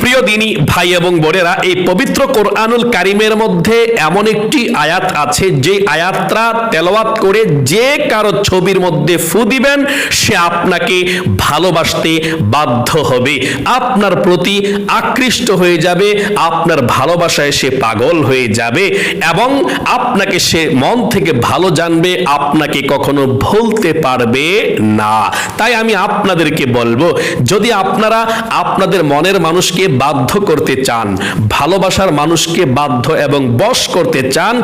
প্রিয় দিনী ভাই এবং বোনেরা, এই পবিত্র কোরআনুল কারীমের মধ্যে এমন একটি আয়াত আছে যে আয়াতটা তেলাওয়াত করে যে কারো ছবির মধ্যে ফু দিবেন সে আপনাকে ভালোবাসতে বাধ্য হবে, আপনার প্রতি আকৃষ্ট হয়ে যাবে, আপনার ভালোবাসায় সে পাগল হয়ে যাবে এবং আপনাকে সে মন থেকে ভালো জানবে, আপনাকে কখনো ভুলতে পারবে না। তাই আমি আপনাদেরকে বলবো, যদি আপনারা আপনাদের মনের মানুষকে বাধ্য করতে চান, ভালোবাসার মানুষকে বাধ্য এবং বশ করতে চান,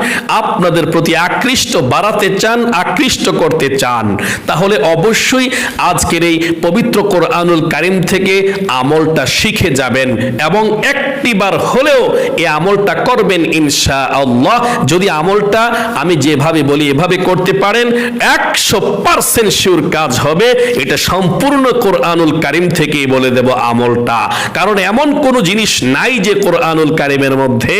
আপনাদের প্রতি আকৃষ্ট বাড়াতে চান, আকৃষ্ট করতে চান, তাহলে অবশ্যই আজকের এই পবিত্র কোরআনুল কারীম থেকে আমলটা শিখে যাবেন এবং একটিবার হলেও এই আমলটা করবেন ইনশাআল্লাহ। যদি আমলটা আমি যেভাবে বলি এভাবে করতে পারেন 100% শিওর কাজ হবে। এটা সম্পূর্ণ কোরআনুল কারীম থেকেই বলে দেব আমলটা, কারণ এমন কোন জিনিস নাই যে কোরআনুল কারীমের মধ্যে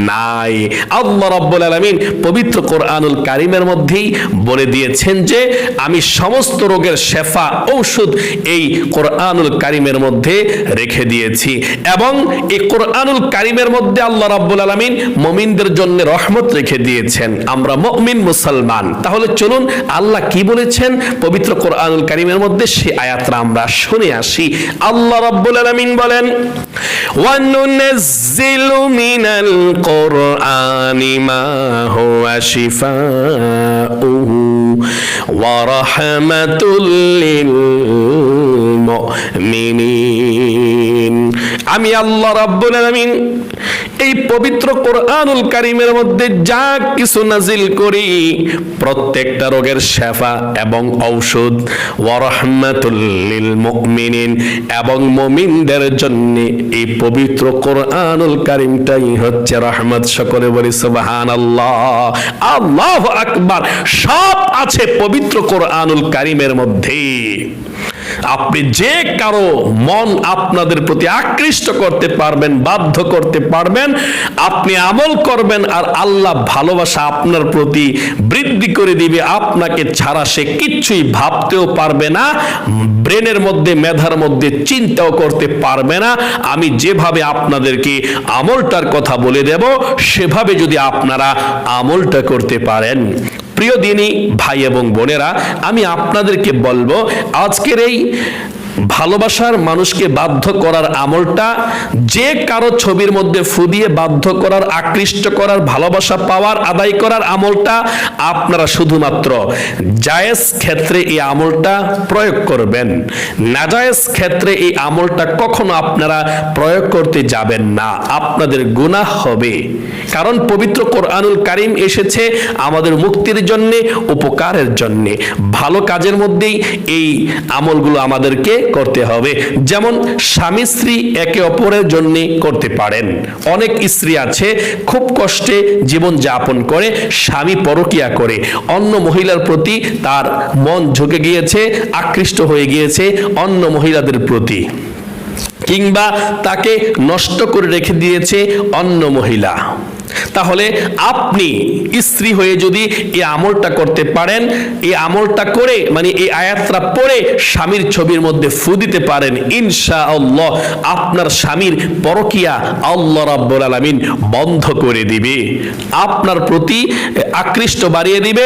নাই। আল্লাহ রাব্বুল আলামিন পবিত্র কোরআনুল কারীমের মধ্যেই বলে দিয়েছেন যে আমি সমস্ত রোগের শেফা ঔষধ এই কোরআনুল কারীমের মধ্যে রেখে দিয়েছি এবং এই কোরআনুল কারীমের মধ্যে আল্লাহ রাব্বুল আলামিন মুমিনদের জন্য রহমত রেখে দিয়েছেন। আমরা মুমিন মুসলমান, তাহলে চলুন আল্লাহ কি বলেছেন পবিত্র কোরআনুল কারীমের মধ্যে সেই আয়াতটা আমরা শুনে আসি। আল্লাহ রাব্বুল আলামিন বলেন, ওয়া নুনাজ্জিলু মিনাল কুরআনি মা হুয়া শিফাউহু ওয়া রাহমাতুল লিল মুমিনিন। আমি আল্লাহ রাব্বুল আলামিন এই পবিত্র কোরআনুল কারীমের মধ্যে যা কিছু নাজিল করি প্রত্যেকটা রোগের শেফা এবং ঔষধ, ওয়া রাহমাতুল লিল মুমিনিন এবং মুমিনদের জন্য এই পবিত্র কোরআনুল কারীমটাই হচ্ছে রহমত। সকলে বলি সুবহানাল্লাহ, আল্লাহু আকবার। সব আছে পবিত্র কোরআনুল কারীমের মধ্যে। আপনি যে কারো মন আপনাদের প্রতি আকৃষ্ট করতে পারবেন, বাধ্য করতে পারবেন, আপনি আমল করবেন আর আল্লাহ ভালোবাসা আপনার প্রতি বৃদ্ধি করে দিবে। আপনাকে ছাড়া সে কিচ্ছুই ভাবতেও পারবে না, ব্রেনের মধ্যে মেধার মধ্যে চিন্তাও করতে পারবে না। আমি যেভাবে আপনাদেরকে আমলটার কথা বলে দেব সেভাবে যদি আপনারা আমলটা করতে পারেন। প্রিয় দিনী ভাই এবং বোনেরা, আমি আপনাদেরকে বলবো আজকের এই ভালোবাসার মানুষকে বাধ্য করার আমলটা, যে কারো ছবির মধ্যে ফু দিয়ে বাধ্য করার, আকৃষ্ট করার, ভালোবাসা পাওয়ার, আদায় করার আমলটা আপনারা শুধুমাত্র জায়েজ ক্ষেত্রে এই আমলটা প্রয়োগ করবেন। নাজায়েজ ক্ষেত্রে এই আমলটা কখনো আপনারা প্রয়োগ করতে যাবেন না, আপনাদের গুনাহ হবে। কারণ পবিত্র কোরআনুল কারীম এসেছে আমাদের মুক্তির জন্য, উপকারের জন্য। ভালো কাজের মধ্যেই এই আমলগুলো আমাদেরকে করতে হবে। যেমন স্বামী স্ত্রী একে অপরের জন্য করতে পারেন। অনেক স্ত্রী আছে খুব কষ্টে জীবন যাপন করে, স্বামী পরকিয়া করে, অন্য মহিলার প্রতি তার মন ঝুঁকে গিয়েছে, আকৃষ্ট হয়ে গিয়েছে অন্য মহিলাদের প্রতি, কিংবা তাকে নষ্ট করে রেখে দিয়েছে অন্য মহিলা। তাহলে আপনি স্ত্রী হয়ে যদি এই আমলটা করতে পারেন, এই আমলটা করে মানে এই আয়াতটা পড়ে স্বামীর ছবির মধ্যে ফু দিতে পারেন, ইনশাআল্লাহ আপনার স্বামীর পরকিয়া আল্লাহ রাব্বুল আলামিন বন্ধ করে দিবে, আপনার প্রতি আকৃষ্ট বাড়িয়ে দিবে।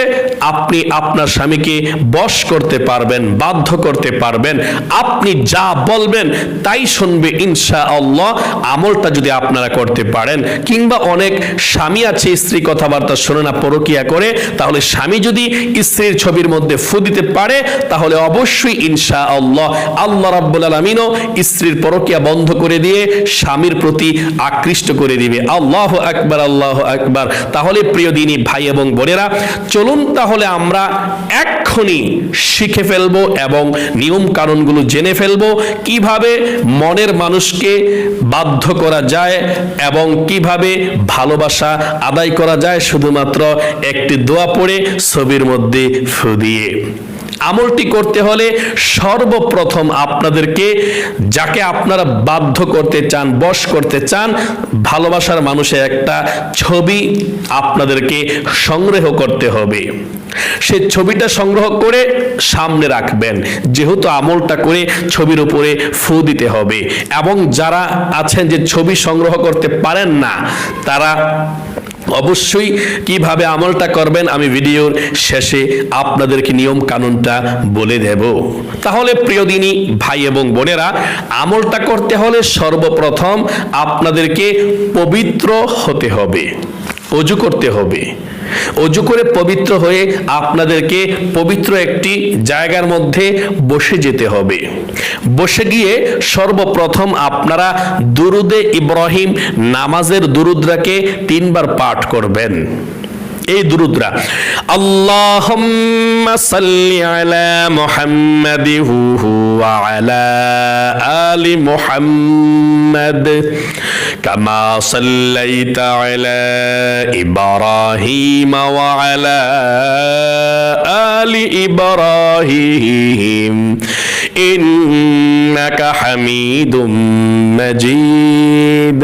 আপনি আপনার স্বামীকে বশ করতে পারবেন, বাধ্য করতে পারবেন। আপনি যা বলবেন তাই শুনবে ইনশাআল্লাহ, আমলটা যদি আপনারা করতে পারেন। কিংবা অনেক স্বামী আছে স্ত্রী কথাবার্তা শোনে না, পরকিয়া করে, তাহলে স্বামী যদি স্ত্রীর ছবির মধ্যে ফু দিতে পারে তাহলে অবশ্যই ইনশাআল্লাহ আল্লাহ রাব্বুল আলামিনও স্ত্রীর পরকিয়া বন্ধ করে দিয়ে স্বামীর প্রতি আকৃষ্ট করে দিবে। আল্লাহু আকবার, আল্লাহু আকবার। তাহলে প্রিয় দিনী ভাই এবং বোনেরা, চলুন তাহলে আমরা এক্ষুনি শিখে ফেলবো এবং নিয়ম কানুনগুলো জেনে ফেলবো, কিভাবে মনের মানুষকে বাধ্য করা যায় এবং কিভাবে ভালোবাসা আদায় করা যায় শুধুমাত্র একটি দোয়া পড়ে ছবির মধ্যে ফু দিয়ে। আমলটি করতে হলে সর্বপ্রথম আপনাদেরকে যাকে আপনারা বাধ্য করতে চান, বশ করতে চান, ভালোবাসার মানুষের একটা ছবি আপনাদেরকে সংগ্রহ করতে হবে। সেই ছবিটা সংগ্রহ করে সামনে রাখবেন, যেহেতু আমলটা করে ছবির উপরে ফু দিতে হবে। এবং যারা আছেন যে ছবি সংগ্রহ করতে পারেন না, তারা অবশ্যই কিভাবে আমলটা করবেন আমি ভিডিওর শেষে আপনাদেরকে নিয়ম কানুনটা বলে দেব। তাহলে প্রিয় দিনী ভাই এবং বোনেরা, আমলটা করতে হলে সর্বপ্রথম আপনাদেরকে পবিত্র হতে হবে, ওযু করতে হবে। ওযু করে পবিত্র হয়ে আপনাদেরকে পবিত্র একটি জায়গার মধ্যে বসে যেতে হবে। বসে গিয়ে সর্বপ্রথম আপনারা দুরুদে ইব্রাহিম নামাজের দুরুদটাকে 3 বার পাঠ করবেন। এই দুরুদরা আল্লাহুম্মা সাল্লি আলা মুহাম্মাদি ওয়া আলা আলি মুহাম্মাদ কামা সাল্লাইতা আলা ইব্রাহিম ওয়া আলা আলি ইব্রাহিম ইন্নাকা হামিদুম মাজিদ।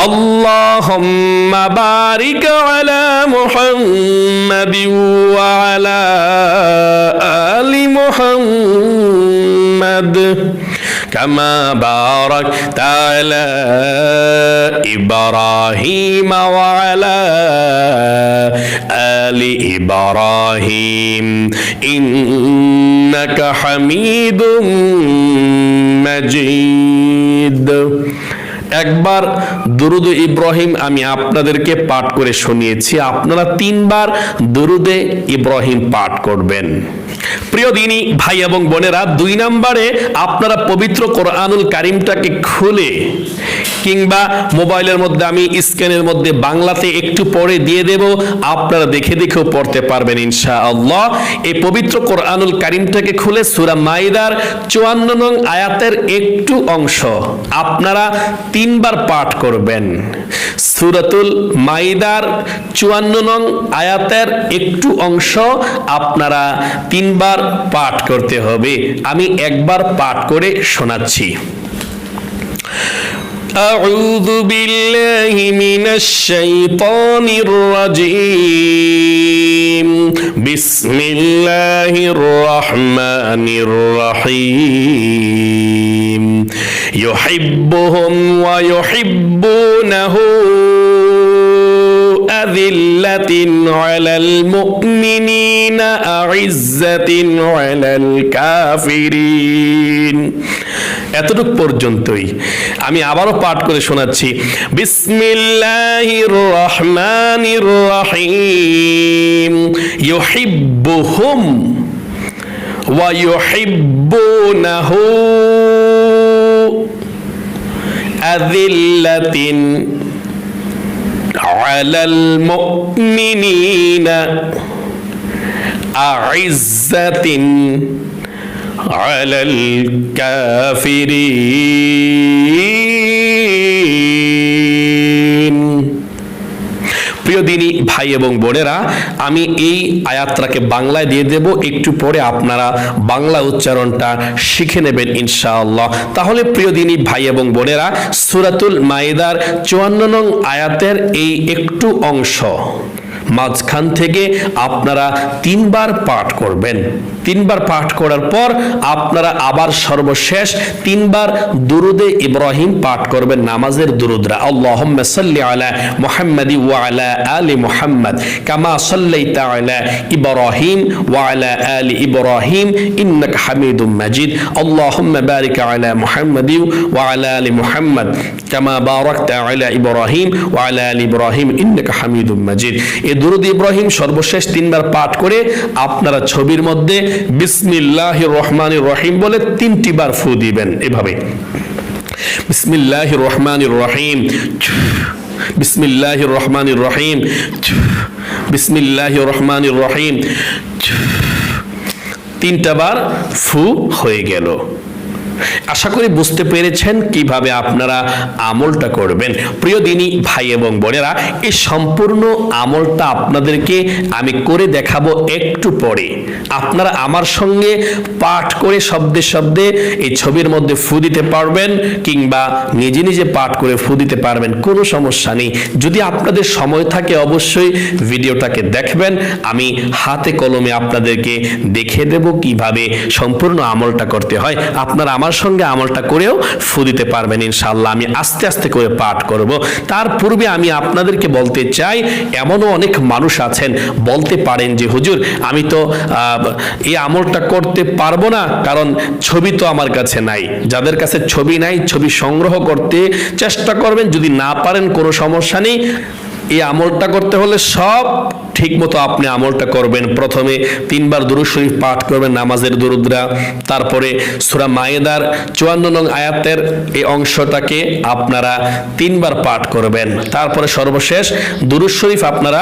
আল্লাহুম্মা বারিক আলা محمد وعلى آل محمد كما باركت على إبراهيم وعلى آل إبراهيم إنك حميد مجيد। একবার দুরুদে ইব্রাহিম আমি আপনাদেরকে পাঠ করে শুনিয়েছি, আপনারা 3 বার দুরুদে ইব্রাহিম পাঠ করবেন। প্রিয় দিনী ভাই এবং বোনেরা, 2 নম্বরে আপনারা পবিত্র কোরআনুল কারীমটাকে খুলে কিংবা মোবাইলের মধ্যে আমি স্ক্রিনের মধ্যে বাংলাতে একটু পড়ে দিয়ে দেব, আপনারা দেখে দেখেও পড়তে পারবেন ইনশাআল্লাহ। এই পবিত্র কোরআনুল কারীমটাকে খুলে সূরা মাইদার 54 নং আয়াতের একটু অংশ আপনারা 3 বার পাঠ করবেন। সূরাতুল মাইদার 54 নং আয়াতের একটু অংশ আপনারা 3 বার পাঠ করতে হবে। আমি একবার পাঠ করে শোনাচ্ছি। أعوذ بالله من الشيطان الرجيم بسم الله الرحمن الرحيم يحبهم ويحبونه أذلة على المؤمنين أعزة على الكافرين। এতটুকু পর্যন্তই। আমি আবারও পাঠ করে শোনাচ্ছি। বিসমিল্লাহির রহমানির রহিম ইউহিব্বুহুম ওয়া ইউহিব্বুনাহু আযিল্লাতিন আলাল মুমিনিনা আ'ইজ্জাতিন على الكافرين। প্রিয় দিনী ভাই এবং বোনেরা, আমি এই আয়াতটাকে বাংলায় দিয়ে দেব, একটু পরে আপনারা বাংলা উচ্চারণটা শিখে নেবেন ইনশাআল্লাহ। তাহলে প্রিয় দিনী ভাই এবং বোনেরা, সূরাতুল মাইদার 54 নং আয়াতের এই একটু অংশ মাঝখান থেকে আপনারা 3 বার পাঠ করবেন। 3 বার পাঠ করার পর আপনারা আবার সর্বশেষ 3 বার দুরুদে ইব্রাহিম পাঠ করবেন, নামাজের দুরুদরা। আল্লাহুম্মা সাল্লি আলা মুহাম্মাদি ওয়া আলা আলি মুহাম্মাদ কামা সাল্লাইতা আলা ইব্রাহিম ওয়া আলা আলি ইব্রাহিম ইন্নাকা হামিদুম মাজিদ। আল্লাহুম্মা বারিক আলা মুহাম্মাদি ওয়া আলা আলি মুহাম্মাদ কামা বারাকতা আলা ইব্রাহিম ওয়া আলা আলি ইব্রাহিম ইন্নাকা হামিদুম মাজিদ। এই দুরুদ ইব্রাহিম সর্বশেষ 3 বার পাঠ করে আপনারা ছবির মধ্যে বিসমিল্লাহির রহমানির রহিম বলে 3টি বার ফু দিবেন। এভাবে বিসমিল্লাহির রহমানির রহিম, বিসমিল্লাহির রহমানির রহিম, বিসমিল্লাহির রহমানির রহিম, 3টা বার ফু হয়ে গেল। আশা করি বুঝতে পেরেছেন কিভাবে আপনারা আমলটা করবেন। প্রিয় দিনী ভাই এবং বোনেরা, এই সম্পূর্ণ আমলটা আপনাদেরকে আমি করে দেখাবো একটু পরে। আপনারা আমার সঙ্গে পাঠ করে শব্দে শব্দে এই ছবির মধ্যে ফু দিতে পারবেন, কিংবা নিজে নিজে পাঠ করে ফু দিতে পারবেন, কোনো সমস্যা নেই। যদি আপনাদের সময় থাকে অবশ্যই ভিডিওটাকে দেখবেন। আমি হাতে কলমে আপনাদেরকে দেখিয়ে দেব কিভাবে সম্পূর্ণ আমলটা করতে হয়। আপনারা আমার সঙ্গে আমলটা করেও ফু দিতে পারবেন ইনশাআল্লাহ। আমি আস্তে আস্তে করে পাঠ করব। তার পূর্বে আমি আপনাদেরকে বলতে চাই, এমনও অনেক মানুষ আছেন বলতে পারেন যে হুজুর, আমি তো এই আমলটা করতে পারবো না, কারণ ছবি তো আমার কাছে নাই। যাদের কাছে ছবি নাই, ছবি সংগ্রহ করতে চেষ্টা করবেন। যদি না পারেন কোনো সমস্যা নেই। এই আমলটা করতে হলে সব ঠিক মতো আপনি আমলটা করবেন। প্রথমে 3 বার দুরূদ শরীফ পাঠ করবেন, নামাজের দুরূদরা। তারপরে সূরা মায়েদার 54 নং আয়াতের এই অংশটাকে আপনারা 3 বার পাঠ করবেন। তারপরে সর্বশেষ দুরূদ শরীফ আপনারা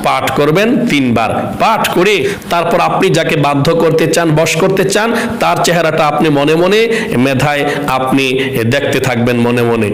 পাঠ করবেন 3 বার। পাঠ করে তারপর আপনি যাকে বাধ্য করতে চান, বশ করতে চান, তার চেহারাটা আপনি মনে মনে মেধায় আপনি দেখতে থাকবেন। মনে মনে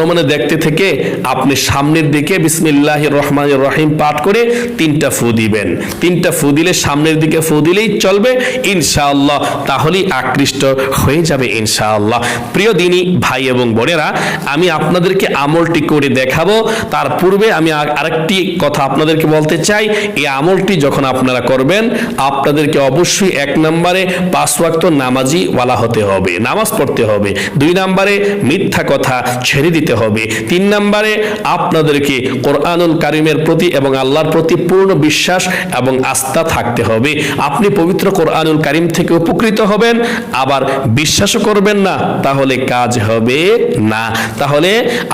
মনে দেখতে থেকে আপনি সামনের দিকে বিসমিল্লাহির রহমানির রহিম পাঠ করে 3টা ফু দিবেন। 3টা ফু দিলে সামনের দিকে ফু দিলেই চলবে ইনশাআল্লাহ, তাহলেই আকৃষ্ট হয়ে যাবে ইনশাআল্লাহ। প্রিয় দিনী ভাই এবং বোনেরা, আমি আপনাদেরকে আমলটি করে দেখাবো। তার পূর্বে আমি আরেকটি কথা আপনাদেরকে বলতে চাই। এই আমলটি যখন আপনারা করবেন, আপনাদেরকে অবশ্যই 1 নম্বরে 5 ওয়াক্ত নামাজি ওয়ালা হতে হবে, নামাজ পড়তে হবে। 2 নম্বরে মিথ্যা কথা ছেড়ে দিতে হবে। 3 নম্বরে আপনাদেরকে কোরআনুল কারীমের প্রতি এবং আল্লাহর প্রতি পূর্ণ বিশ্বাস এবং আস্থা থাকতে হবে। আপনি পবিত্র কোরআনুল কারীম থেকে উপকৃত হবেন, আবার বিশ্বাসও করবেন না, তাহলে কাজ হবে না। তাহলে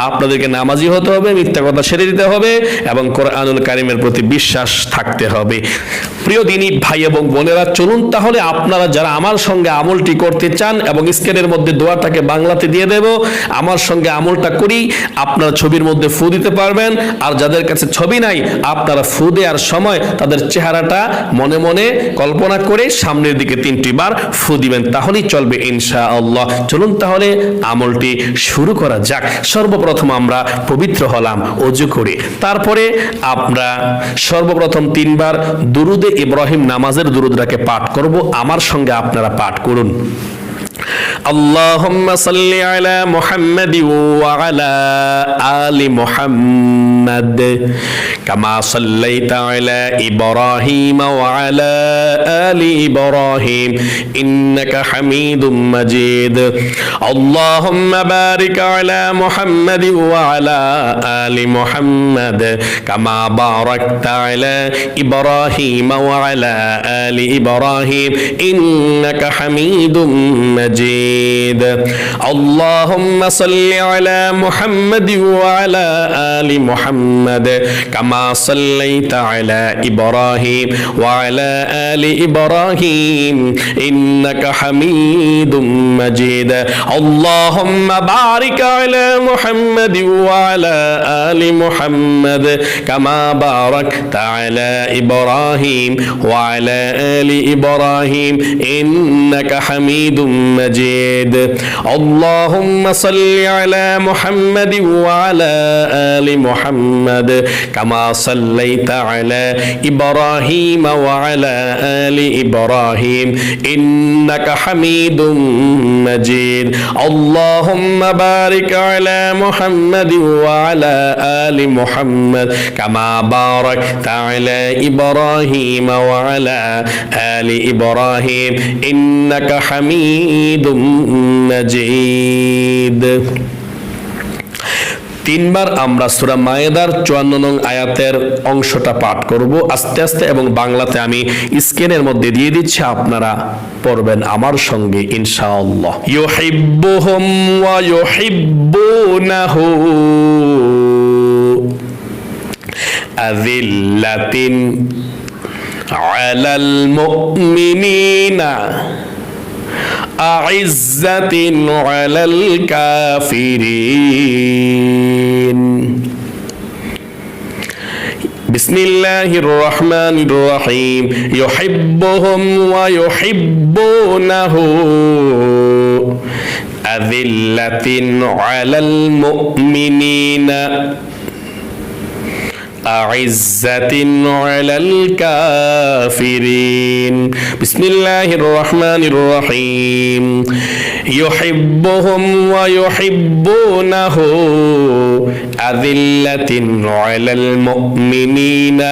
আপনাদেরকে নামাজি হতে হবে, মিথ্যা কথা ছেড়ে দিতে হবে এবং কোরআনুল কারীমের প্রতি বিশ্বাস থাকতে হবে। প্রিয় দিনী ভাই এবং বোনেরা, চলুন তাহলে আপনারা যারা আমার সঙ্গে আমলটি করতে চান, এবং স্ক্রিনের মধ্যে দোয়াটাকে বাংলাতে দিয়ে দেব, আমার সঙ্গে আমলটা করি। আপনারা ছবির মধ্যে ফু দিতে পারবেন, আর যাদের কাছে ছবি নাই, আপনারা ফু দেওয়ার সময় তাদের চেহারাটা মনে মনে কল্পনা করে সামনের দিকে 3টি বার ফু দিবেন, তাহলেই চলবে ইনশাআল্লাহ। চলুন তাহলে আমলটি শুরু করা যাক। সর্বপ্রথম আমরা পবিত্র হলাম ওযু করে। তারপরে আমরা সর্বপ্রথম 3 বার দুরুদে ইব্রাহিম নামাজের দুরুদটাকে পাঠ করব। আমার সঙ্গে আপনারা পাঠ করুন। আল্লাহুম্মা সাল্লি আলা মুহাম্মাদিন ওয়া আলা আলি মুহাম্মাদ কামা সাল্লাইতা আলা ইব্রাহিম ওয়া আলা আলি ইব্রাহিম ইন্নাকা হামিদুম মাজিদ। আল্লাহুম্মা বারিক আলা মুহাম্মাদিন ওয়া আলা আলি মুহাম্মাদ কামা বারাকতা আলা ইব্রাহিম ওয়া আলা আলি ইব্রাহিম ইন্নাকা হামিদুম মাজিদ। اللهم صل على محمد وعلى آل محمد كما صليت على إبراهيم وعلى آل إبراهيم إنك حميد مجيد. اللهم بارك على محمد وعلى آل محمد كما باركت على إبراهيم وعلى آل إبراهيم إنك حميد مجيد. اللهم صل على محمد وعلى آل محمد كما صليت على إبراهيم وعلى آل إبراهيم إنك حميد مجيد. اللهم بارك على محمد وعلى آل محمد كما باركت على إبراهيم وعلى آل إبراهيم إنك حميد مجيد. 3 বার আমরা সূরা মায়েদার 54 নং আয়াতের অংশটা পাঠ করব আস্তে আস্তে, এবং বাংলাতে আমি স্ক্রিনের মধ্যে দিয়ে দিচ্ছি, আপনারা পড়বেন আমার সঙ্গে ইনশাআল্লাহ। ইউহিব্বুহুম ওয়া ইউহিব্বুনাহু আযিল্লাতিন আলাল মুমিনিনা আ'ইজ্জাতিন আলাল কাফিরিন। বিসমিল্লাহির রহমানির রহিম। ইউহিব্বুহুম ওয়া ইউহিব্বুনাহু আযিল্লাতিন আলাল মুমিনিনা আ'ইজ্জাতিন আলাল কাফিরিন। বিসমিল্লাহির রহমানির রহিম। ইউহিব্বুহুম ওয়া ইউহিব্বুনাহু আযিল্লাতিন আলাল মুমিনিনা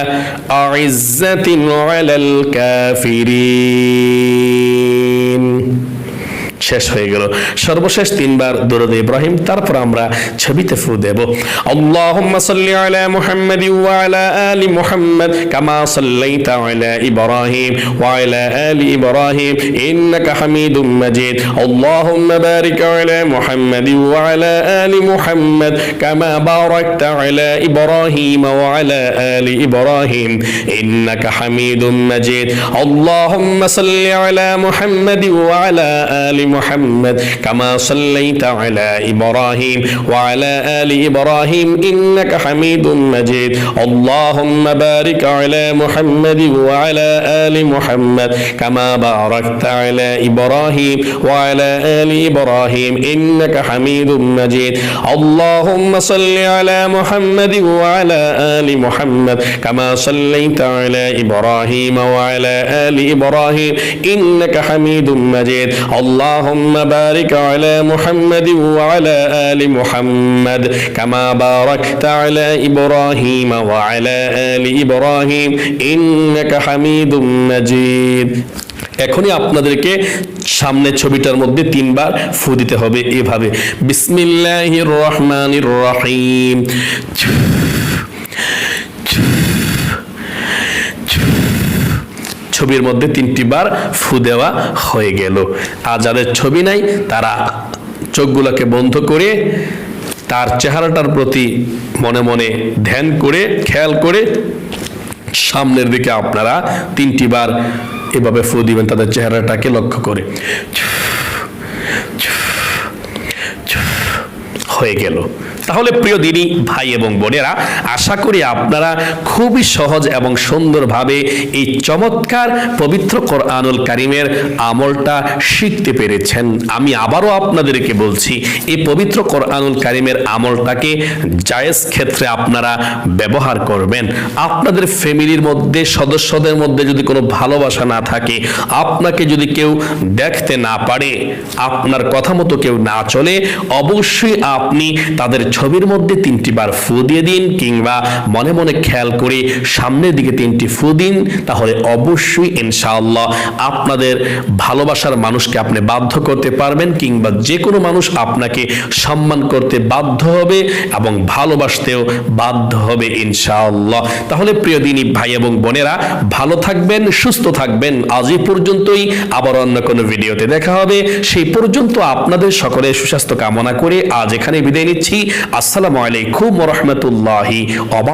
আ'ইজ্জাতিন আলাল কাফিরিন। শেষ হয়ে গেল। সর্বশেষ তিনবার দরুদ ইব্রাহিম, তারপর আমরা ছবিতে ফু দেব। আল্লাহুম্মা সাল্লি আলা মুহাম্মাদি ওয়া আলা আলি মুহাম্মাদ কামা সাল্লাইতা আলা ইব্রাহিম ওয়া আলা আলি ইব্রাহিম ইন্নাকা হামিদুম মাজিদ। আল্লাহুম্মা বারিক আলা মুহাম্মাদি ওয়া আলা আলি মুহাম্মাদ কামা বারাকতা আলা ইব্রাহিম ওয়া আলা আলি ইব্রাহিম ইন্নাকা হামিদুম মাজিদ। আল্লাহুম্মা সাল্লি আলা মুহাম্মাদি ওয়া আলা আলি محمد كما صليت على إبراهيم وعلى آل إبراهيم إنك حميد مجيد. اللهم بارك على محمد وعلى آل محمد كما باركت على إبراهيم وعلى آل إبراهيم إنك حميد مجيد. اللهم صل على محمد وعلى آل محمد كما صليت على إبراهيم وعلى آل إبراهيم إنك حميد مجيد. اللهم بارك على محمد وعلى آل محمد كما باركت على إبراهيم وعلى آل إبراهيم إنك حميد مجيد. এখনই আপনাদেরকে সামনে ছবিটার মধ্যে তিনবার ফু দিতে হবে এভাবে। বিসমিল্লাহির রহমানির রহিম। ছবির মধ্যে 3টি বার ফু দেওয়া হয়ে গেল। আর যাদের ছবি নাই তারা চোখগুলোকে বন্ধ করে তার চেহারাটার প্রতি মনে মনে ধ্যান করে খেয়াল করে সামনের দিকে আপনারা 3টি বার এভাবে ফু দিবেন তাদের চেহারাটাকে লক্ষ্য করে। হয়ে গেল। তাহলে প্রিয় দিনী ভাই এবং বোনেরা, আশা করি আপনারা খুবই সহজ এবং সুন্দরভাবে এই চমৎকার পবিত্র কোরআনুল কারীমের আমলটা শিখতে পেরেছেন। আমি আবারও আপনাদেরকে বলছি, এই পবিত্র কোরআনুল কারীমের আমলটাকে জায়েজ ক্ষেত্রে আপনারা ব্যবহার করবেন। আপনাদের ফ্যামিলির মধ্যে সদস্যদের মধ্যে যদি কোনো ভালোবাসা না থাকে, আপনাকে যদি কেউ দেখতে না পারে, আপনার কথা মতো কেউ না চলে, অবশ্যই আপনি তাদের ছবির মধ্যে 3টি বার ফু দিয়ে দিন, কিংবা মনে মনে খেয়াল করে সামনের দিকে 3টি ফু দিন। তাহলে অবশ্যই ইনশাআল্লাহ আপনাদের ভালোবাসার মানুষকে আপনি বাধ্য করতে পারবেন, কিংবা যে কোনো মানুষ আপনাকে সম্মান করতে বাধ্য হবে এবং ভালোবাসতেও বাধ্য হবে ইনশাআল্লাহ। তাহলে প্রিয় দিনী ভাই এবং বোনেরা, ভালো থাকবেন, সুস্থ থাকবেন। আজ এই পর্যন্তই, আবার অন্য কোনো ভিডিওতে দেখা হবে। সেই পর্যন্ত আপনাদের সকলের সুস্বাস্থ্য কামনা করে আজ এখানে বিদায় নিচ্ছি। আসসালামু আলাইকুম ওয়া রাহমাতুল্লাহি ওয়া বারাকাতুহু।